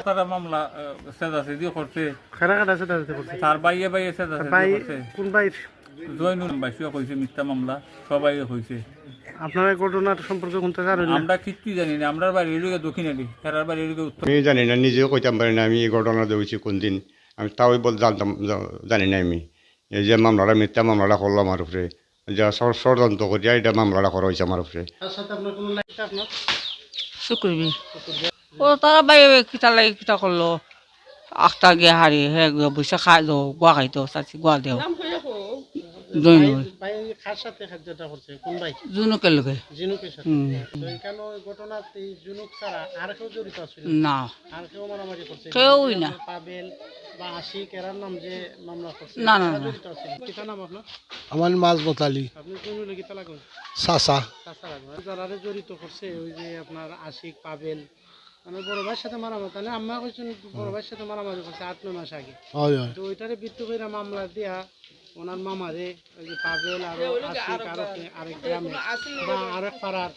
তারা মামলা সেদাসে দিয়ে করছে খারা কাটা আছে তাদের করছে তার বাইয়ে বাইয়ে সেদাসে ভাই দিয়ে করছে কোন ভাই জয়নুল বাইশিয়া কইছে মিথ্যা মামলা সবাই হইছে। আপনারা এই ঘটনার সম্পর্কে কোনটা জানেন না? আমরা কিচ্ছুই জানি না, আমরা বাড়ি এদিকে দক্ষিণালি, ফেরার বাড়ি এদিকে উত্তর। আমি জানি না, নিজেও কইতাম পারি না আমি এই ঘটনা দেখছি কোন দিন। আমি তাও বল জানতাম, জানি না আমি এই যে মামলাটা মিথ্যা মামলাটা করলো আমার উপরে, যা ষড়যন্ত্র করিয়া এটা মামলাটা করা হয়েছে আমার উপরে। তার সাথে আপনার কোনো লাইফটা আপনার শুক্রবি ও তারা বাইরে কিতা লাগে কিতা করলো আখটা গিয়ে হারি হে বসে খাই দো গোয়া খাইতো চাচি গোয়া দেও জৈনুল ভাই কার সাথে খাদ্যটা করছে কোন ভাই? জুনুকের লোকে জিনুকের সাথে। তো এখানে ওই ঘটনাতে এই জিনুক ছাড়া আর কেউ জড়িত আছিল? না আর কেউ মারামারি করছে? কেউই না। পাবেল বা আশিক এরার নাম যে মামলা করছে না, না, এরা না। জড়িত আছিল? কিতা নাম আপনার? আমার মাজমত আলী আপনি কোন কিতা লাগুন? চাচা। যারা জড়িত করছে ওই যে আপনার আশিক পাবেল মানে বড় ভাইয়ের সাথে মারামারি, তাহলে আম্মা কইছেন বড় ভাইয়ের সাথে মারামারি করছে 8-9 মাস আগে। হয় হয় তো ওইটারে ভিত্তি করে মামলা দিয়া ওনার মামারে ওই যে পাবেল আর আশিক আরেক গ্রামে বা আরেক পাড়ার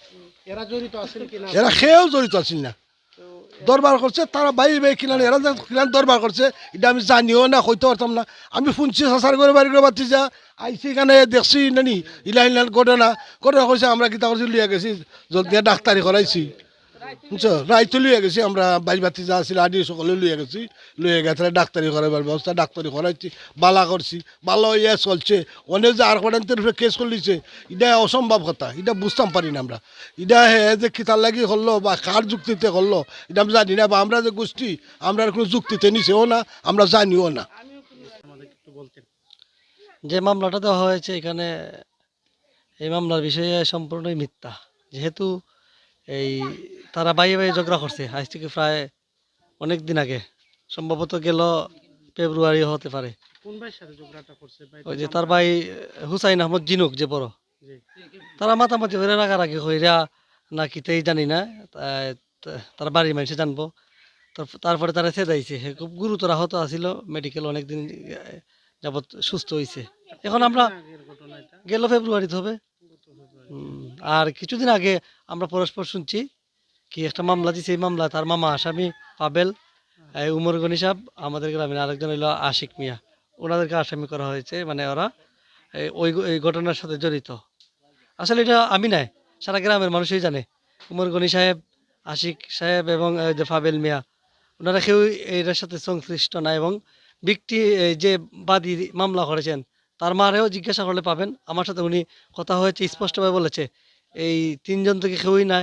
এরা জড়িত আছেন কিনা? এরা খেয়েও জড়িত আছিল না, দরবার করছে তারা বাইরে বাইরে কিনা এরা যে কিনা দরবার করছে এটা আমি জানিও না, হইতে পারতাম না। আমি শুনছি সাসার করে বাড়ি করে বাতি যা আইসি এখানে দেখছি নানি ইলাইন ঘটনা ঘটনা করছে, আমরা কিতা করছি লিয়া গেছি জলদি ডাক্তারি করাইছি বুঝছো, রাইতে লুয়ে গেছি আমরা বাইর বাতি যা আছিল আদি সকলে লুয়ে গেছি, লুয়ে গেছে ডাক্তারি করাইবার ব্যবস্থা ডাক্তারি করাইছি, বালা করছি, ভালো ইয়ে চলছে। অনেক যে আর কটান্তের উপরে কেস করলিছে এটা অসম্ভব কথা, এটা বুঝতাম পারি না আমরা। এটা হে যে কিতার লাগি করলো বা কার যুক্তিতে করলো এটা আমি জানি না, বা আমরা যে গোষ্ঠী আমরা কোনো যুক্তিতে নিছেও না, আমরা জানিও না। আমাদের একটু বলতেন। যে মামলাটা দেওয়া হয়েছে এখানে, এই মামলার বিষয়ে সম্পূর্ণই মিথ্যা। যেহেতু এই তারা বাইরে বাইরে ঝগড়া করছে আজ থেকে প্রায় অনেক দিন আগে, সম্ভবত গেল ফেব্রুয়ারি হতে পারে। কোন ভাইয়ের সাথে ঝগড়াটা করছে ভাই? ওই যে তার ভাই হুসাইন আহমদ জিনুক যে বড়, জি। তারা মাতামাতি করে রাগারাগি হইরা না কিতেই জানি না, তার বাড়ির মানুষে জানবো। তারপরে তারা ছেদাইছে, খুব গুরুতর আহত আছিল, মেডিকেল অনেকদিন যাবৎ সুস্থ হয়েছে। এখন আমরা আগের ঘটনা এটা। গেল ফেব্রুয়ারিতে হবে। আর কিছুদিন আগে আমরা পরস্পর শুনছি কি একটা মামলা দিছে, এই মামলা তার মামা আসামি পাবেল, উমর গনি সাহেব, আমাদের গ্রামের আরেকজন হইল আশিক মিয়া, ওনাদেরকে আসামি করা হয়েছে। মানে ওরা ওই ঘটনার সাথে জড়িত। আসলে এটা আমি নাই, সারা গ্রামের মানুষই জানে। উমর গনি সাহেব, আশিক সাহেব এবং যে পাবেল মিয়া, ওনারা কেউ এটার সাথে সংশ্লিষ্ট না। এবং ব্যক্তি যে বাদী মামলা করেছেন তার মারেও জিজ্ঞাসা করলে পাবেন, আমার সাথে উনি কথা হয়েছে, স্পষ্টভাবে বলেছে এই তিনজন থেকে কেউই নাই